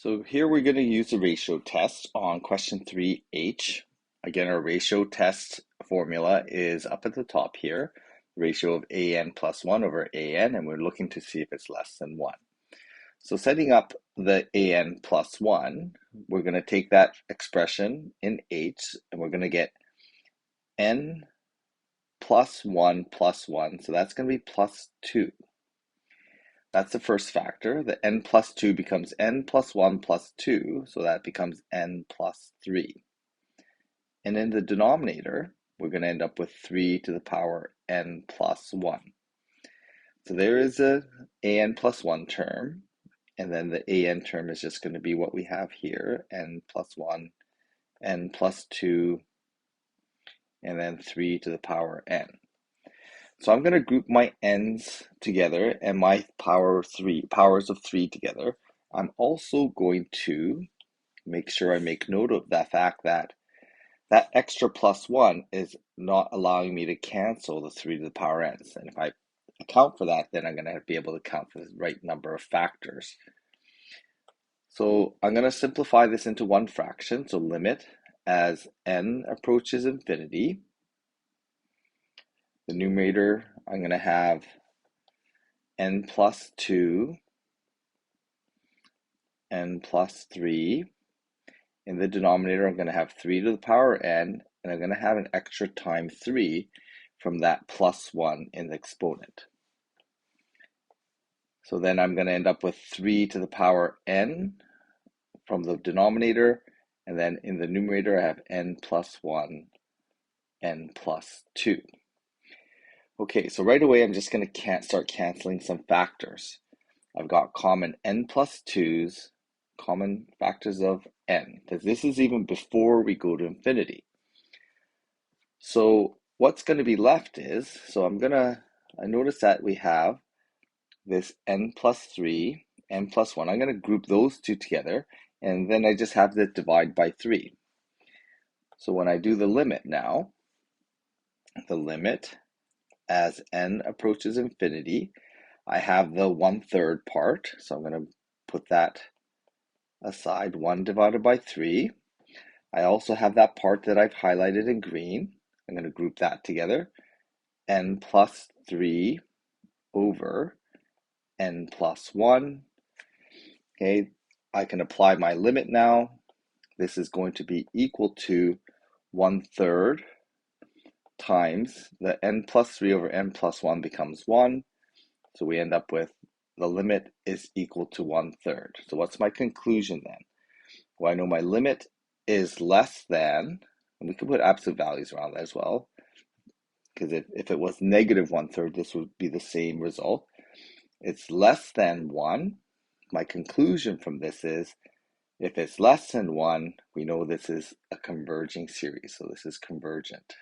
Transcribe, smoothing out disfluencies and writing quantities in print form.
So here we're going to use the ratio test on question 3H. Again, our ratio test formula is up at the top here, ratio of an plus 1 over an, and we're looking to see if it's less than 1. So setting up the an plus 1, we're going to take that expression in h, and we're going to get n plus 1 plus 1, so that's going to be plus 2. That's the first factor. The n plus 2 becomes n plus 1 plus 2, so that becomes n plus 3. And in the denominator, we're going to end up with 3 to the power n plus 1. So there is a an plus 1 term, and then the an term is just going to be what we have here, n plus 1, n plus 2, and then 3 to the power n. So I'm going to group my n's together and my powers of 3 together. I'm also going to make sure I make note of the fact that that extra plus 1 is not allowing me to cancel the 3 to the power n's. And if I account for that, then I'm going to be able to count for the right number of factors. So I'm going to simplify this into one fraction. So limit as n approaches infinity. The numerator, I'm going to have n plus 2, n plus 3. In the denominator, I'm going to have 3 to the power n, and I'm going to have an extra time 3 from that plus 1 in the exponent. So then I'm going to end up with 3 to the power n from the denominator, and then in the numerator, I have n plus 1, n plus 2. Okay, so right away, I'm just going to start canceling some factors. I've got common n plus 2's, common factors of n, because this is even before we go to infinity. So what's going to be left is, I notice that we have this n plus 3, n plus 1. I'm going to group those two together, and then I just have to divide by 3. So when I do the limit now, the limit as n approaches infinity, I have the 1/3 part, so I'm going to put that aside, 1 divided by 3. I also have that part that I've highlighted in green. I'm going to group that together. N plus 3 over n plus 1. Okay, I can apply my limit now. This is going to be equal to 1/3 times the n plus 3 over n plus 1 becomes 1. So we end up with the limit is equal to 1/3. So what's my conclusion then? Well, I know my limit is less than, and we could put absolute values around that as well, because if it was negative 1/3, this would be the same result. It's less than 1. My conclusion from this is, if it's less than 1, we know this is a converging series, so this is convergent.